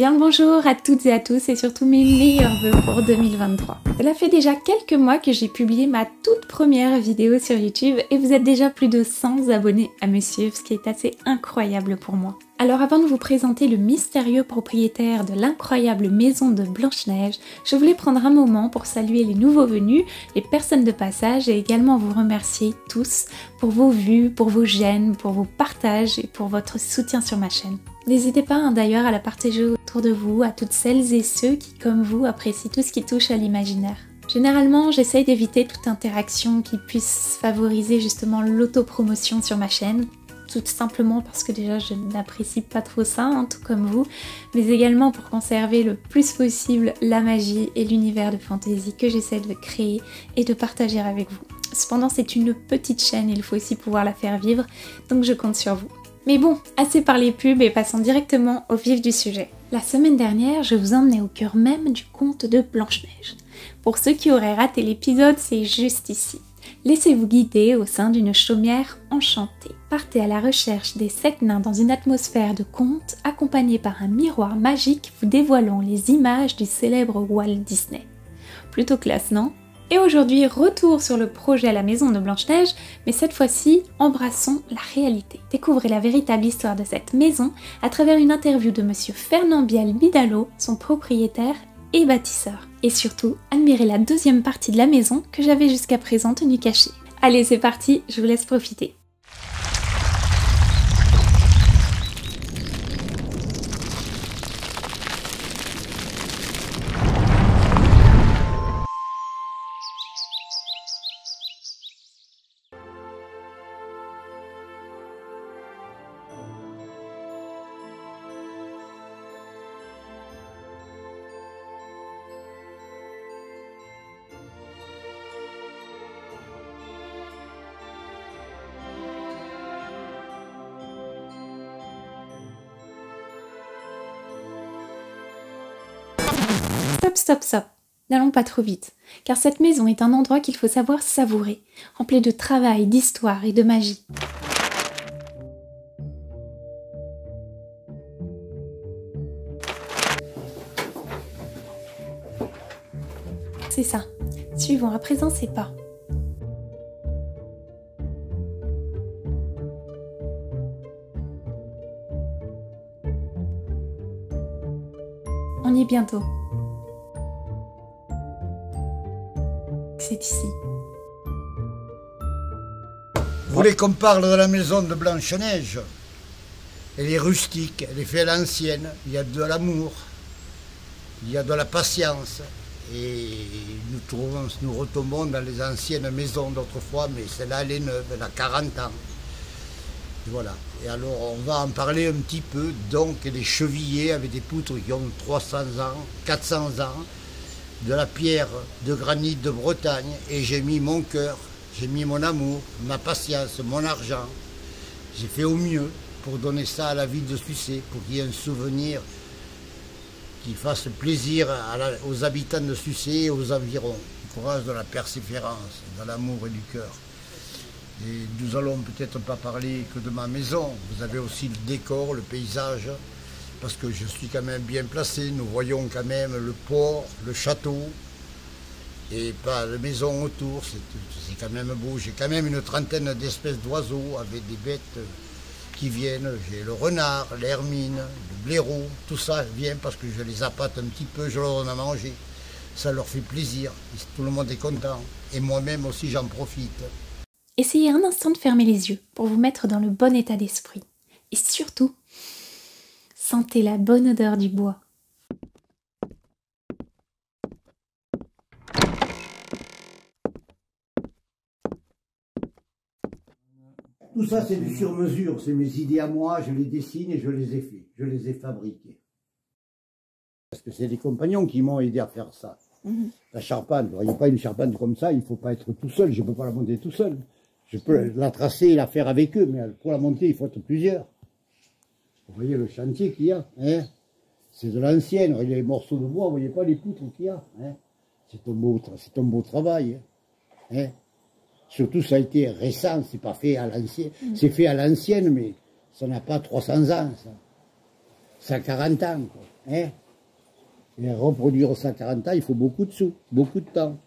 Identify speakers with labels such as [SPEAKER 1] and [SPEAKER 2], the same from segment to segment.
[SPEAKER 1] Bien le bonjour à toutes et à tous et surtout mes meilleurs vœux pour 2023. Cela fait déjà quelques mois que j'ai publié ma toute première vidéo sur YouTube et vous êtes déjà plus de 100 abonnés à me suivre, ce qui est assez incroyable pour moi. Alors avant de vous présenter le mystérieux propriétaire de l'incroyable maison de Blanche-Neige, je voulais prendre un moment pour saluer les nouveaux venus, les personnes de passage et également vous remercier tous pour vos vues, pour vos j'aime, pour vos partages et pour votre soutien sur ma chaîne. N'hésitez pas d'ailleurs à la partager autour de vous, à toutes celles et ceux qui, comme vous, apprécient tout ce qui touche à l'imaginaire. Généralement, j'essaye d'éviter toute interaction qui puisse favoriser justement l'autopromotion sur ma chaîne, tout simplement parce que déjà je n'apprécie pas trop ça, tout comme vous, mais également pour conserver le plus possible la magie et l'univers de fantasy que j'essaie de créer et de partager avec vous. Cependant, c'est une petite chaîne et il faut aussi pouvoir la faire vivre, donc je compte sur vous. Mais bon, assez parlé pub et passons directement au vif du sujet. La semaine dernière, je vous emmenais au cœur même du conte de Blanche-Neige. Pour ceux qui auraient raté l'épisode, c'est juste ici. Laissez-vous guider au sein d'une chaumière enchantée. Partez à la recherche des 7 nains dans une atmosphère de conte, accompagnés par un miroir magique vous dévoilant les images du célèbre Walt Disney. Plutôt classe, non ? Et aujourd'hui, retour sur le projet La Maison de Blanche-Neige, mais cette fois-ci, embrassons la réalité. Découvrez la véritable histoire de cette maison à travers une interview de Monsieur Fernand Biel-Bidalot, son propriétaire et bâtisseur. Et surtout, admirez la deuxième partie de la maison que j'avais jusqu'à présent tenue cachée. Allez, c'est parti, je vous laisse profiter. Stop. N'allons pas trop vite, car cette maison est un endroit qu'il faut savoir savourer, rempli de travail, d'histoire et de magie. C'est ça. Suivons à présent ces pas. On y est bientôt. C'est ici.
[SPEAKER 2] Vous voulez qu'on parle de la maison de Blanche-Neige? Elle est rustique, elle est faite à l'ancienne, il y a de l'amour, il y a de la patience. Et nous retombons dans les anciennes maisons d'autrefois, mais celle-là, elle est neuve, elle a 40 ans. Et voilà. Et alors, on va en parler un petit peu. Donc, les chevillers avec des poutres qui ont 300 ans, 400 ans, de la pierre de granit de Bretagne, et j'ai mis mon cœur, j'ai mis mon amour, ma patience, mon argent. J'ai fait au mieux pour donner ça à la ville de Sucé, pour qu'il y ait un souvenir qui fasse plaisir aux habitants de Sucé et aux environs. Du courage, de la persévérance, de l'amour et du cœur. Et nous allons peut-être pas parler que de ma maison, vous avez aussi le décor, le paysage, parce que je suis quand même bien placé, nous voyons quand même le port, le château, et pas la maison autour, c'est quand même beau. J'ai quand même une trentaine d'espèces d'oiseaux avec des bêtes qui viennent, j'ai le renard, l'hermine, le blaireau, tout ça vient parce que je les appâte un petit peu, je leur donne à manger, ça leur fait plaisir, tout le monde est content, et moi-même aussi j'en profite.
[SPEAKER 1] Essayez un instant de fermer les yeux pour vous mettre dans le bon état d'esprit, et surtout, sentez la bonne odeur du bois.
[SPEAKER 2] Tout ça c'est du sur-mesure, c'est mes idées à moi, je les dessine et je les ai fait, je les ai fabriqués. Parce que c'est des compagnons qui m'ont aidé à faire ça. La charpente, vous voyez pas une charpente comme ça, il ne faut pas être tout seul, je ne peux pas la monter tout seul. Je peux la tracer et la faire avec eux, mais pour la monter il faut être plusieurs. Vous voyez le chantier qu'il y a, hein? C'est de l'ancienne, les morceaux de bois, vous voyez pas les poutres qu'il y a, hein? C'est un beau travail, hein? Surtout ça a été récent, c'est pas fait à l'ancienne, c'est fait à l'ancienne, mais ça n'a pas 300 ans, ça. Ça a 40 ans, quoi. Hein? Et reproduire ça à 40 ans, il faut beaucoup de sous, beaucoup de temps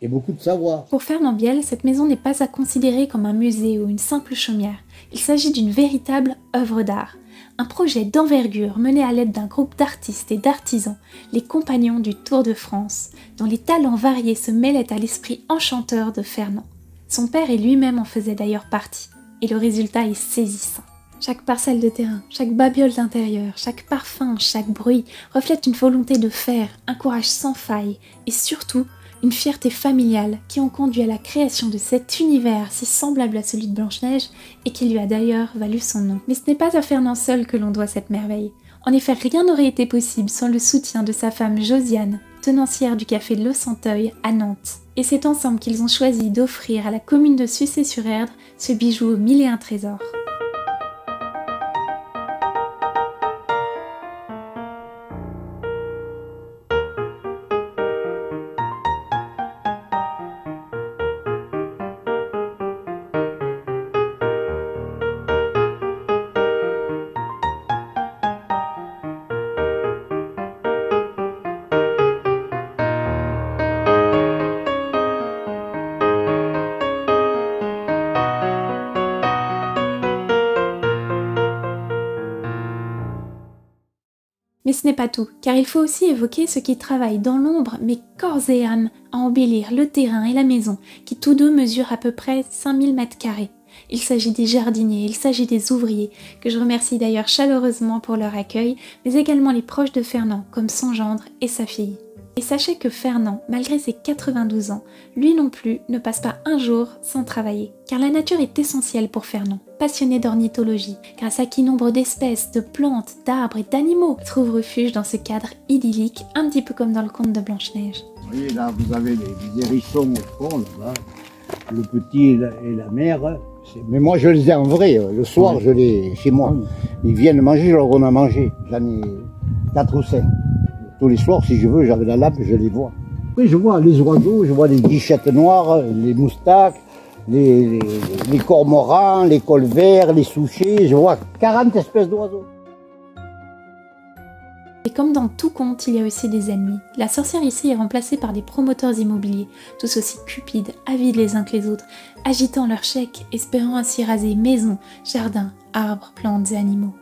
[SPEAKER 2] et beaucoup de savoir.
[SPEAKER 1] Pour Fernand Biel, cette maison n'est pas à considérer comme un musée ou une simple chaumière. Il s'agit d'une véritable œuvre d'art. Un projet d'envergure mené à l'aide d'un groupe d'artistes et d'artisans, les Compagnons du Tour de France, dont les talents variés se mêlaient à l'esprit enchanteur de Fernand. Son père et lui-même en faisaient d'ailleurs partie, et le résultat est saisissant. Chaque parcelle de terrain, chaque babiole d'intérieur, chaque parfum, chaque bruit reflète une volonté de faire, un courage sans faille, et surtout une fierté familiale qui ont conduit à la création de cet univers si semblable à celui de Blanche-Neige et qui lui a d'ailleurs valu son nom. Mais ce n'est pas à Fernand seul que l'on doit cette merveille. En effet, rien n'aurait été possible sans le soutien de sa femme Josiane, tenancière du café Le Centeuil à Nantes. Et c'est ensemble qu'ils ont choisi d'offrir à la commune de Sucé-sur-Erdre ce bijou aux 1001 trésors. Mais ce n'est pas tout, car il faut aussi évoquer ceux qui travaillent dans l'ombre, mais corps et âme, à embellir le terrain et la maison, qui tous deux mesurent à peu près 5000 m². Il s'agit des jardiniers, il s'agit des ouvriers, que je remercie d'ailleurs chaleureusement pour leur accueil, mais également les proches de Fernand, comme son gendre et sa fille. Et sachez que Fernand, malgré ses 92 ans, lui non plus ne passe pas un jour sans travailler. Car la nature est essentielle pour Fernand, passionné d'ornithologie, grâce à qui nombre d'espèces, de plantes, d'arbres et d'animaux trouvent refuge dans ce cadre idyllique, un petit peu comme dans le conte de Blanche-Neige.
[SPEAKER 2] Vous voyez là, vous avez les hérissons au fond, là-bas, le petit et la mère. Mais moi je les ai en vrai, le soir je les chez moi. Ils viennent manger, je leur donne à manger. J'en ai 4 ou 5. Tous les soirs, si je veux, j'avais la lampe, je les vois. Oui, je vois les oiseaux, je vois les guichettes noires, les moustaques, les cormorans, les colverts, les souchets, je vois 40 espèces d'oiseaux.
[SPEAKER 1] Et comme dans tout conte, il y a aussi des ennemis. La sorcière ici est remplacée par des promoteurs immobiliers, tous aussi cupides, avides les uns que les autres, agitant leurs chèques, espérant ainsi raser maisons, jardins, arbres, plantes et animaux.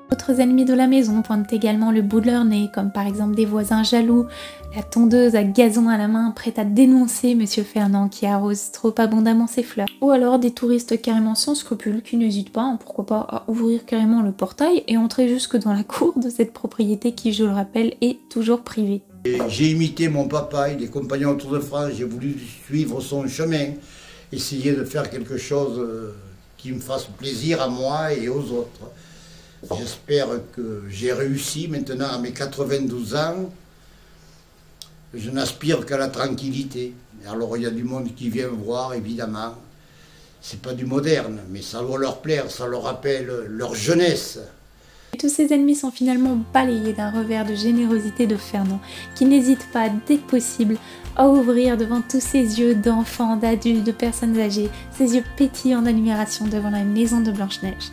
[SPEAKER 1] D'autres ennemis de la maison pointent également le bout de leur nez, comme par exemple des voisins jaloux, la tondeuse à gazon à la main prête à dénoncer Monsieur Fernand qui arrose trop abondamment ses fleurs, ou alors des touristes carrément sans scrupules qui n'hésitent pas, pourquoi pas, à ouvrir carrément le portail et entrer jusque dans la cour de cette propriété qui, je le rappelle, est toujours privée.
[SPEAKER 2] J'ai imité mon papa, il est compagnon autour de France, j'ai voulu suivre son chemin, essayer de faire quelque chose qui me fasse plaisir à moi et aux autres. J'espère que j'ai réussi maintenant à mes 92 ans. Je n'aspire qu'à la tranquillité. Alors il y a du monde qui vient me voir, évidemment. C'est pas du moderne, mais ça doit leur plaire, ça leur rappelle leur jeunesse.
[SPEAKER 1] Et tous ces ennemis sont finalement balayés d'un revers de générosité de Fernand, qui n'hésite pas, dès que possible, à ouvrir devant tous ces yeux d'enfants, d'adultes, de personnes âgées, ces yeux pétillants d'admiration devant la maison de Blanche-Neige.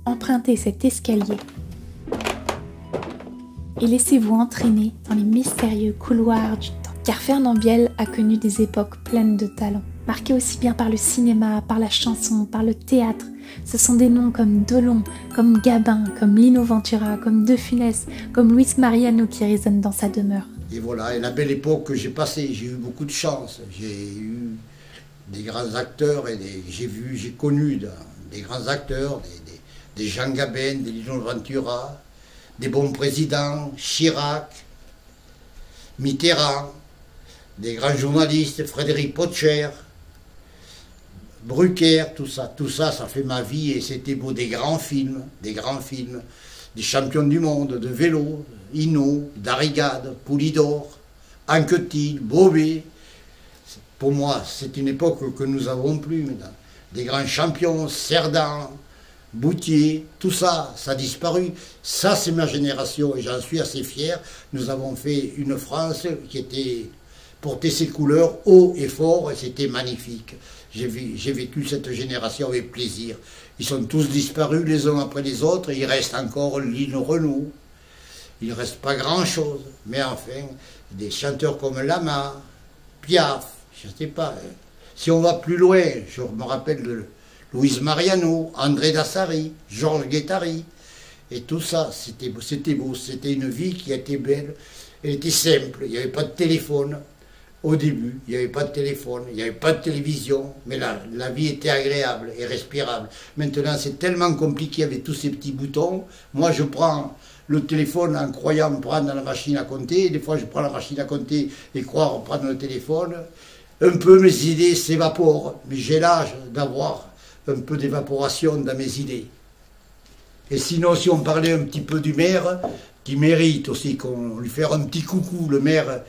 [SPEAKER 1] Empruntez cet escalier et laissez-vous entraîner dans les mystérieux couloirs du temps. Car Fernand Biel a connu des époques pleines de talent, marquées aussi bien par le cinéma, par la chanson, par le théâtre. Ce sont des noms comme Delon, comme Gabin, comme Lino Ventura, comme De Funès, comme Luis Mariano qui résonnent dans sa demeure.
[SPEAKER 2] Et voilà, et la belle époque que j'ai passée, j'ai eu beaucoup de chance. J'ai eu des grands acteurs et j'ai connu des grands acteurs, des Jean Gabin, des Lino Ventura, des bons présidents, Chirac, Mitterrand, des grands journalistes, Frédéric Potcher, Brucker, tout ça, ça fait ma vie et c'était beau, des grands films, des champions du monde de vélo, Hinault, Darrigade, Poulidor, Anquetil, Beauvais. Pour moi, c'est une époque que nous n'avons plus maintenant. Des grands champions, Cerdan, Boutier, tout ça, ça a disparu. Ça, c'est ma génération et j'en suis assez fier. Nous avons fait une France qui portait ses couleurs haut et fort et c'était magnifique. J'ai vécu cette génération avec plaisir. Ils sont tous disparus les uns après les autres. Il reste encore Lino Renaud. Il ne reste pas grand-chose. Mais enfin, des chanteurs comme Lama, Piaf, je ne sais pas. Si on va plus loin, je me rappelle de Louise Mariano, André Dassari, Georges Guettari. Et tout ça, c'était beau. C'était une vie qui était belle. Elle était simple. Il n'y avait pas de téléphone. Au début, il n'y avait pas de téléphone, il n'y avait pas de télévision, mais la vie était agréable et respirable. Maintenant, c'est tellement compliqué avec tous ces petits boutons. Moi, je prends le téléphone en croyant prendre la machine à compter. Des fois, je prends la machine à compter et croire prendre le téléphone. Un peu, mes idées s'évaporent, mais j'ai l'âge d'avoir un peu d'évaporation dans mes idées. Et sinon, si on parlait un petit peu du maire, qui mérite aussi qu'on lui fasse un petit coucou, le maire.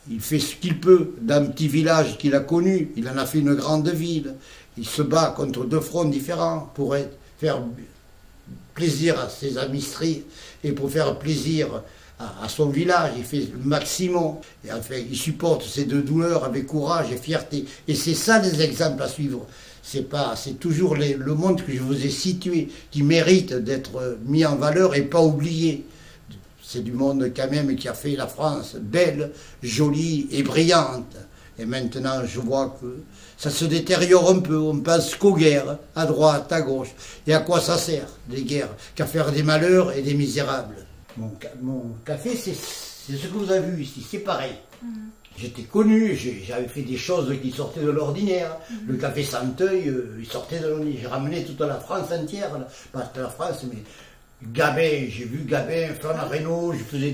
[SPEAKER 2] Il fait ce qu'il peut dans un petit village qu'il a connu. Il en a fait une grande ville. Il se bat contre deux fronts différents pour faire plaisir à ses administrés et pour faire plaisir à son village. Il fait le maximum. Et enfin, il supporte ces deux douleurs avec courage et fierté. Et c'est ça les exemples à suivre. C'est toujours le monde que je vous ai situé qui mérite d'être mis en valeur et pas oublié. C'est du monde quand même qui a fait la France belle, jolie et brillante. Et maintenant, je vois que ça se détériore un peu. On pense qu'aux guerres, à droite, à gauche. Et à quoi ça sert, les guerres? Qu'à faire des malheurs et des misérables. Mon café, c'est ce que vous avez vu ici, c'est pareil. J'étais connu, j'avais fait des choses qui sortaient de l'ordinaire. Le café Santeuil, il sortait de l'ordinaire. J'ai ramené toute la France entière, pas toute la France, mais... Gabin, j'ai vu Gabin, Fernand Reynaud, je faisais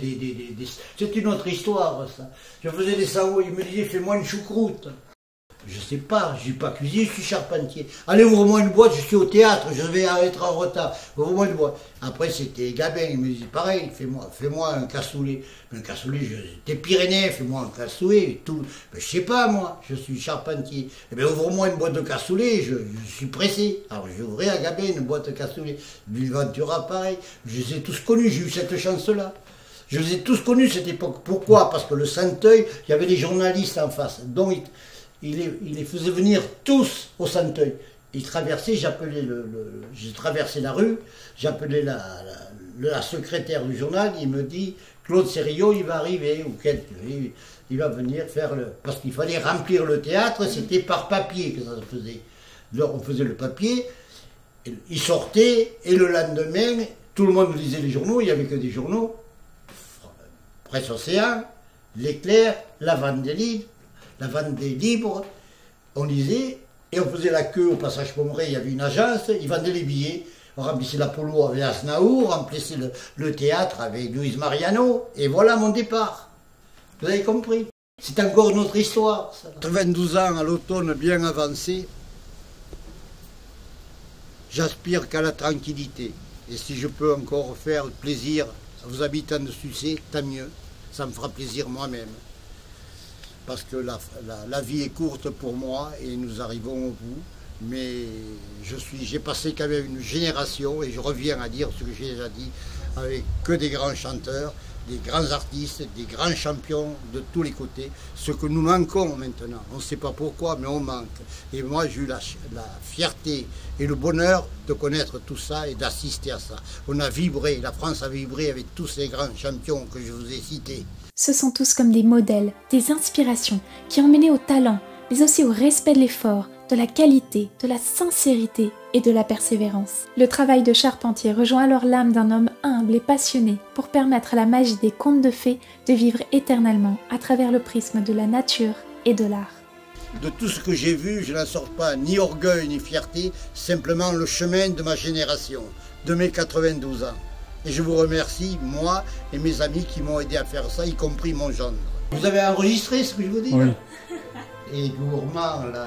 [SPEAKER 2] c'est une autre histoire, ça. Je faisais des savoirs, il me disait, fais-moi une choucroute. Je sais pas, je suis pas cuisinier, je suis charpentier. Allez, ouvre-moi une boîte, je suis au théâtre, je vais être en retard. Ouvre-moi une boîte. Après, c'était Gabin, il me disait, pareil, fais-moi un cassoulet. Mais un cassoulet, t'es Pyrénées, fais-moi un cassoulet, tout. Mais je sais pas, moi, je suis charpentier. Eh bien, ouvre-moi une boîte de cassoulet, je suis pressé. Alors, j'ai ouvert à Gabin une boîte de cassoulet. Lino Ventura, pareil. Je les ai tous connus, j'ai eu cette chance-là. Je les ai tous connus cette époque. Pourquoi? Parce que le Santeuil, il y avait des journalistes en face. Donc, il les faisait venir tous au Santeuil. Ils traversaient, j'ai traversé la rue, j'appelais la secrétaire du journal, il me dit, Claude Sérillot, il va arriver, il va venir faire parce qu'il fallait remplir le théâtre, c'était par papier que ça se faisait. Alors on faisait le papier, il sortait, et le lendemain, tout le monde lisait les journaux, il n'y avait que des journaux, Presse Océan, L'Éclair, la Vendée Libre, on lisait, et on faisait la queue au passage Pommeret, il y avait une agence, ils vendaient les billets, on remplissait l'Apollo avec Asnaour, on remplissait le théâtre avec Louise Mariano, et voilà mon départ. Vous avez compris? C'est encore notre histoire. Ça. 92 ans à l'automne bien avancé, j'aspire qu'à la tranquillité. Et si je peux encore faire plaisir aux habitants de Sucé, tant mieux, ça me fera plaisir moi-même. Parce que la vie est courte pour moi et nous arrivons au bout. Mais j'ai passé quand même une génération, et je reviens à dire ce que j'ai déjà dit, avec que des grands chanteurs, des grands artistes, des grands champions de tous les côtés. Ce que nous manquons maintenant, on ne sait pas pourquoi, mais on manque. Et moi, j'ai eu la fierté et le bonheur de connaître tout ça et d'assister à ça. On a vibré, la France a vibré avec tous ces grands champions que je vous ai cités.
[SPEAKER 1] Ce sont tous comme des modèles, des inspirations qui ont mené au talent, mais aussi au respect de l'effort, de la qualité, de la sincérité et de la persévérance. Le travail de charpentier rejoint alors l'âme d'un homme humble et passionné pour permettre à la magie des contes de fées de vivre éternellement à travers le prisme de la nature et de l'art.
[SPEAKER 2] De tout ce que j'ai vu, je n'en sors pas ni orgueil ni fierté, simplement le chemin de ma génération, de mes 92 ans. Et je vous remercie, moi et mes amis qui m'ont aidé à faire ça, y compris mon gendre. Vous avez enregistré ce que je vous dis?
[SPEAKER 3] Oui.
[SPEAKER 2] Et gourmand là.